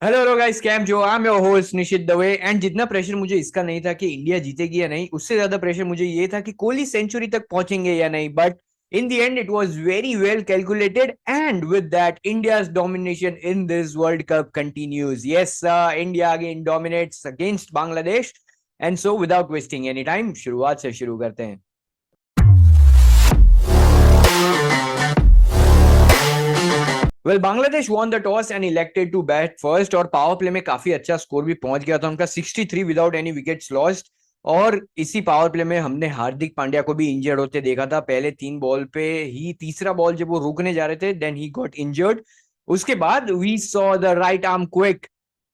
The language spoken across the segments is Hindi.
हेलो हेलो गाइस, कैम जो I am your host Nishit Dave. And जितना प्रेशर मुझे इसका नहीं था कि इंडिया जीतेगी या नहीं, उससे ज्यादा प्रेशर मुझे ये था कि कोहली सेंचुरी तक पहुंचेंगे या नहीं। But in the end it was very well calculated, and with that India's domination in this World Cup continues. Yes, India again dominates against Bangladesh, and so without wasting any time शुरुआत से शुरू करते हैं। Well, Bangladesh won the toss and elected to bat first, और पावर प्ले में काफी अच्छा स्कोर भी पहुंच गया था उनका 63 विदाउट एनी विकेट्स लॉस्ट। और इसी पावर प्ले में हमने हार्दिक पांड्या को भी इंजर्ड होते देखा था पहले 3 बॉल पे ही। तीसरा बॉल जब वो रोकने जा रहे थे देन ही गॉट इंजर्ड। उसके बाद we saw the right arm quick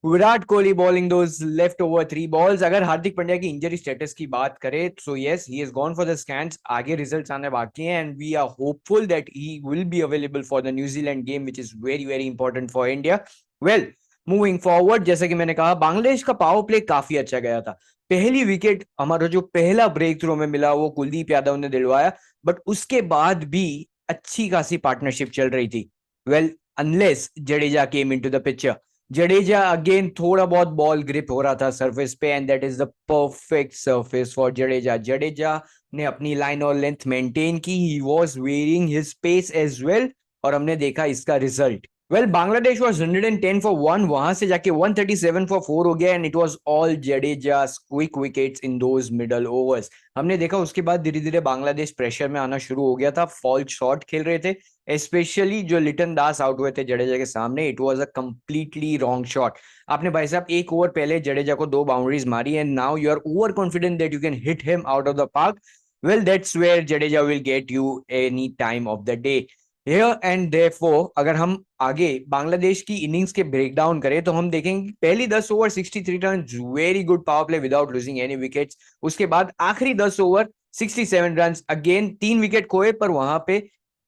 Virat Kohli bowling those left over 3 balls. अगर हार्दिक पांड्या की इंजरी स्टेटस की बात करें तो yes, he is gone for the scans. आगे रिजल्ट्स आने बाकी हैं and we are hopeful that he will be available for the New Zealand game which is very very important for India. Well, moving forward, जैसा कि मैंने कहा, बांग्लादेश का पावर प्ले काफी अच्छा गया था। पहली विकेट हमारा जो पहला ब्रेक थ्रू में मिला वो कुलदीप यादव ने दिलवाया, बट उसके बाद भी अच्छी खासी पार्टनरशिप चल रही थी। Well, unless Jadeja came into the picture. Jadeja again थोड़ा बहुत बॉल ग्रिप हो रहा था सरफेस पे, and that is the perfect surface for Jadeja. Jadeja ने अपनी लाइन और लेंथ मेंटेन की, he was varying his pace as well, और हमने देखा इसका रिजल्ट। वेल, बांग्लादेश वाज 110 फॉर 1, वहां से जाके 137 फॉर 4 हो गया, and it was all Jadeja quick wickets in those middle overs. हमने देखा उसके बाद धीरे धीरे बांग्लादेश प्रेशर में आना शुरू हो गया था, फॉल शॉट खेल रहे थे, स्पेशली जो लिटन दास आउट हुए थे जडेजा के सामने। It was a completely wrong shot. आपने भाई साहब 1 ओवर पहले जडेजा को 2 बाउंड्रीज मारी, and now you are over confident that you can hit him out of the park. Well, that's where Jadeja will get you any time of the day here and therefore. अगर हम आगे बांग्लादेश की इनिंग्स के ब्रेक डाउन करें तो हम देखेंगे कि पहली 10 over 63 run, very good power play without losing any wickets. उसके बाद आखिरी 10 ओवर 67 रन, अगेन 3 विकेट खोए, पर वहां पे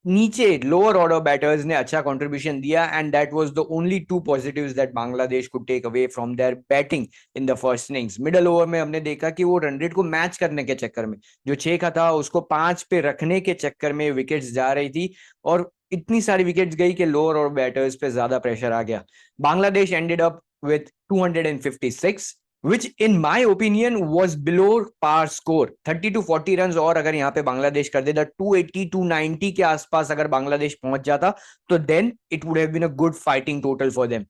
नीचे लोअर ऑर्डर बैटर्स ने अच्छा कंट्रीब्यूशन दिया, and that was the only 2 positives that Bangladesh could take away from their batting in the first innings. Middle over में हमने देखा कि वो रन रेट को मैच करने के चक्कर में जो 6 का था उसको 5 पे रखने के चक्कर में विकेट्स जा रही थी, और इतनी सारी विकेट्स गई कि लोअर और बैटर्स पे ज्यादा प्रेशर आ गया। Bangladesh ended up with 256, which in my opinion was below par score, 30 to 40 run. और अगर यहाँ पे बांग्लादेश कर देता 280 290 के आसपास अगर बांग्लादेश पहुंच जाता तो then it would have been a good fighting total for them.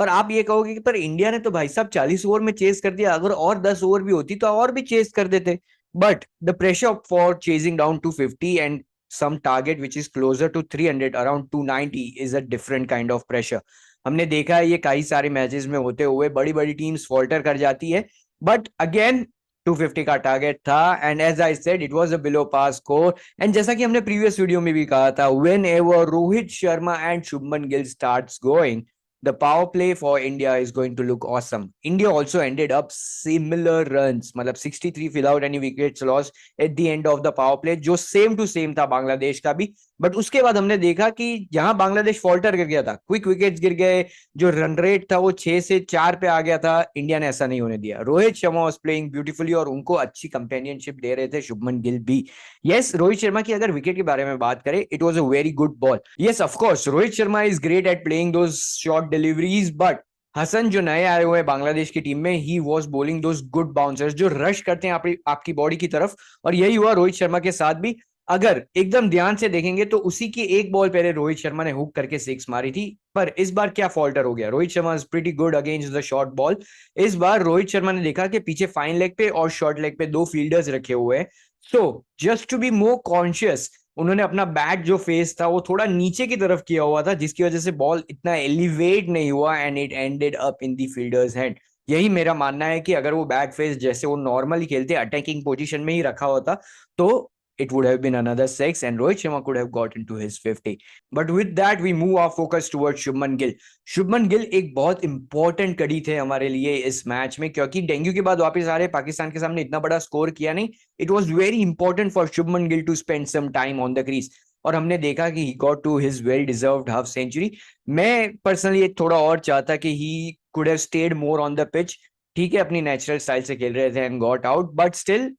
पर आप ये कहोगे कि पर इंडिया ने तो भाई साहब 40 ओवर में चेस कर दिया, अगर और 10 ओवर भी होती तो और भी चेस कर देते। But the pressure for chasing down 250 and some target which is closer to 300 around 290 is a different kind of pressure। हमने देखा है ये कई सारे मैचेस में होते हुए, बड़ी बड़ी टीम्स फॉल्टर कर जाती है, बट अगेन 250 का टारगेट था, and as I said it was a below par score. And जैसा कि हमने प्रीवियस वीडियो में भी कहा था, whenever Rohit Sharma and Shubman Gill starts going, the power play for India is going to look awesome। India also ended up similar runs, मतलब 63 without any wickets lost at the end of the power play, जो सेम टू सेम था बांग्लादेश का भी। बट उसके बाद हमने देखा कि जहां बांग्लादेश फॉल्टर गिर गया था, क्विक विकेट्स गिर गए, जो रन रेट था वो 6 से 4 पे आ गया था, इंडिया ने ऐसा नहीं होने दिया। Rohit Sharma was playing beautifully, और उनको अच्छी कंपेनियनशिप दे रहे थे शुभमन गिल भी। यस, रोहित शर्मा की अगर विकेट के बारे में बात करें, it was a very good ball. Yes, of course Rohit Sharma is great at playing those short deliveries, but Hasan जो नए आए हुए हैं बांग्लादेश की टीम में, he was bowling those good bouncers जो रश करते हैं आपकी बॉडी की तरफ, और यही हुआ रोहित शर्मा के साथ भी। अगर एकदम ध्यान से देखेंगे तो उसी की 1 बॉल पहले रोहित शर्मा ने हुक करके 6 मारी थी, पर इस बार क्या फॉल्टर हो गया, Rohit Sharma is pretty good against the short ball. इस बार रोहित शर्मा ने देखा कि पीछे फाइन लेग पे और शॉर्ट लेग पे 2 फील्डर्स रखे हुए हैं, so just to be more conscious उन्होंने अपना बैट जो फेस था वो थोड़ा नीचे की तरफ किया हुआ था, जिसकी वजह से बॉल इतना एलिवेट नहीं हुआ, and it ended up in the fielders hand. यही मेरा मानना है कि अगर वो बैक फेस जैसे वो नॉर्मली खेलते अटैकिंग पोजीशन में ही रखा होता तो it would have been another 6 and Rohit Sharma could have got into his 50। But with that we move our focus towards Shubman Gill। Shubman Gill एक बहुत इंपॉर्टेंट कड़ी थे हमारे लिए इस मैच में, क्योंकि डेंगू के बाद वापस आ रहे, पाकिस्तान के सामने इतना बड़ा स्कोर किया नहीं। It was very important for Shubman Gill to spend some time on the crease, और हमने देखा कि he got to his well deserved half century. मैं पर्सनली थोड़ा और चाहता कि he could have stayed more on the pitch. ठीक है, अपनी नेचुरल स्टाइल से खेल रहे थे and got out, but still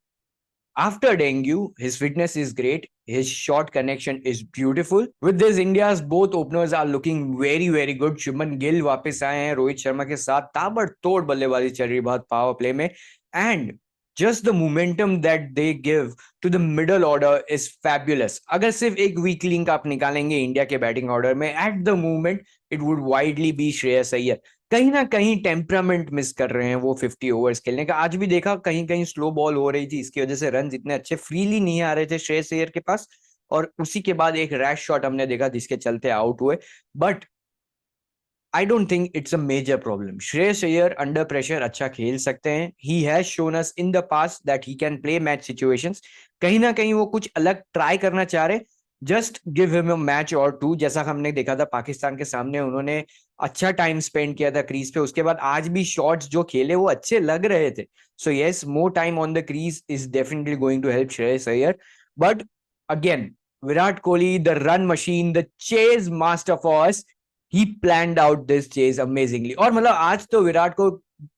after dengue his fitness is great, His shot connection is beautiful. With this, India's both openers are looking very very good. Shubman Gill वापस आए हैं रोहित शर्मा के साथ, ताबड़तोड़ बल्लेबाजी चल रही बहुत पावर प्ले में, and just the momentum that they give to the middle order is fabulous. अगर सिर्फ एक weak link आप निकालेंगे इंडिया के बैटिंग ऑर्डर में, at the moment it would widely be Shreyas Iyer. कहीं ना कहीं टेम्परामेंट मिस कर रहे हैं वो 50 ओवर्स खेलने का. आज भी देखा कहीं कहीं स्लो बॉल हो रही थी, इसकी वजह से रन इतने अच्छे फ्रीली नहीं आ रहे थे श्रेयस अय्यर के पास, और उसी के बाद एक रैश शॉट हमने देखा जिसके चलते आउट हुए. But I don't think it's a major problem. Shreyas Iyer under pressure अच्छा खेल सकते हैं. He has shown us in the past that he can play match situations. कहीं ना कहीं वो कुछ अलग ट्राई करना चाह रहे. Just give him a match or two. जैसा हमने देखा था पाकिस्तान के सामने, उन्होंने अच्छा टाइम स्पेंड किया था क्रीज पे. उसके बाद आज भी शॉट्स जो खेले वो अच्छे लग रहे थे. So yes, more time on the crease is definitely going to help Shreyas Iyer. But again, Virat Kohli, the run machine, the chase master for us. He planned out this chase amazingly. और मतलब आज तो विराट को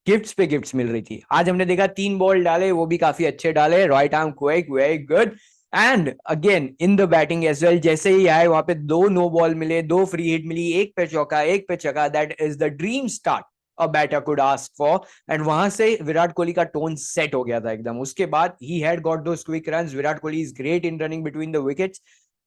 गिफ्ट्स पे गिफ्ट्स मिल रही थी. आज हमने देखा 3 बॉल डाले, वो भी काफी अच्छे डाले. Right arm quick, very good. And again in the batting as well. जैसे ही आए वहां पे 2 नो बॉल मिले, 2 फ्री हिट मिली, एक पे चौका, एक पे छक्का. That is the dream start a batter could ask for. And वहां से विराट कोहली का टोन सेट हो गया था एकदम. उसके बाद he had got those quick runs. Virat Kohli is great in running between the wickets,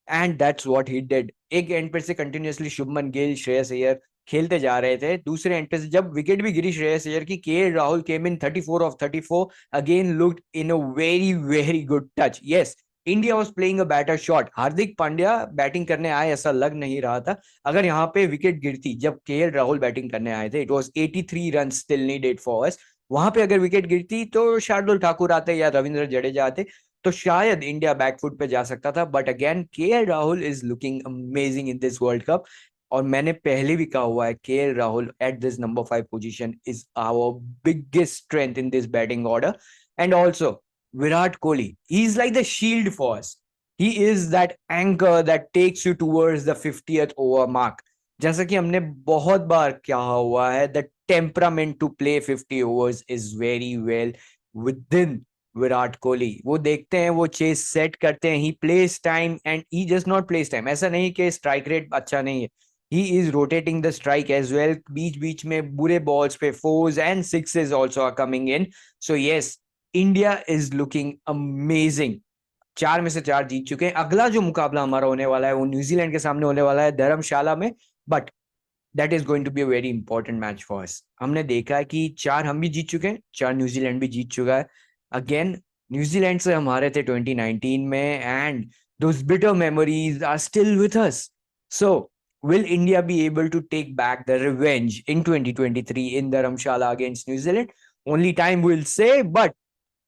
and that's what he did. एक एंड पे से कंटिन्यूअसली शुभमन गिल, श्रेयस अय्यर खेलते जा रहे थे. दूसरे एंड पे से जब विकेट भी गिरी श्रेयस अय्यर की, K Rahul came in 34 of 34, again looked in a very very good touch. Yes, India was playing a better shot. Hardik Pandya batting करने आए ऐसा लग नहीं रहा था. अगर यहाँ पे विकेट गिरती जब के राहुल बैटिंग करने आए थे, it was 83 run still needed for us. वहां पे अगर विकेट गिरती तो शार्दुल ठाकुर आते या रविंद्र जडेजा आते, तो शायद इंडिया बैकफुट पे जा सकता था. But again K Rahul is looking amazing in this World Cup. और मैंने पहले भी कहा हुआ है, K Rahul at this number 5 position is our biggest strength in this batting order. And also Virat Kohli, he is like the shield for us. He is that anchor that takes you towards the 50th over mark. जैसा कि हमने बहुत बार कहा हुआ है, the temperament to play 50 overs is very well within Virat Kohli. वो देखते हैं, वो चेस सेट करते हैं. He plays time and he just not plays time. ऐसा नहीं कि स्ट्राइक रेट अच्छा नहीं है, he is rotating the strike as well. बीच बीच में बुरे बॉल्स पे 4s and 6s also are coming in. So yes, India is looking amazing. 4 में से 4 जीत चुके हैं. अगला जो मुकाबला हमारा होने वाला है वो न्यूजीलैंड के सामने होने वाला है धर्मशाला में. But that is going to be a very important match for us. हमने देखा है कि 4 हम भी जीत चुके हैं, 4 न्यूजीलैंड भी जीत चुका है. अगेन न्यूजीलैंड से हमारे थे 2019 में, and those bitter memories are still with us. So will India be able to take back the revenge in 2023 in Dharamshala against New Zealand? Only time will say. But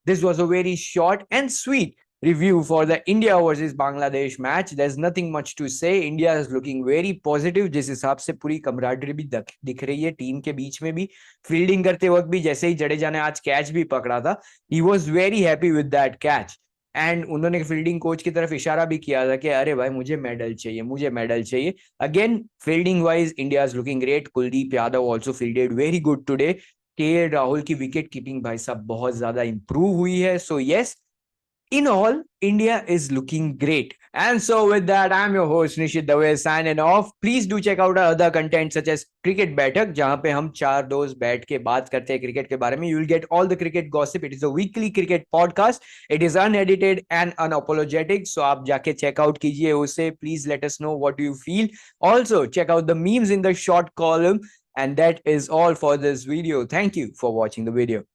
this was a very short and sweet review for the India versus Bangladesh match. There's nothing much to say. India is looking very positive. जिस हिसाब से पूरी कमराडरी भी दिख रही है टीम के बीच में भी. फील्डिंग करते वक्त भी जैसे ही जडेजा ने आज कैच भी पकड़ा था, he was very happy with that catch. And उन्होंने फील्डिंग कोच की तरफ इशारा भी किया था कि अरे भाई मुझे मेडल चाहिए, मुझे मेडल चाहिए. Again fielding wise India is looking great. Kuldeep Yadav also fielded very good today. के राहुल की विकेट कीपिंग भाई साहब बहुत ज्यादा इंप्रूव हुई है. So yes, in all, India is looking great. And so with that, I'm your host Nishit Dave signing off. Please do check out our other content such as Cricket Baitak, जहां पे हम 4 दोस्त बैठ के बात करते हैं क्रिकेट के बारे में. You will get all the cricket gossip. It is a weekly cricket podcast. It is unedited and unapologetic. So आप जाके check out कीजिए उसे. Please let us know what you feel. Also check out the memes in the short column. And that is all for this video. Thank you for watching the video.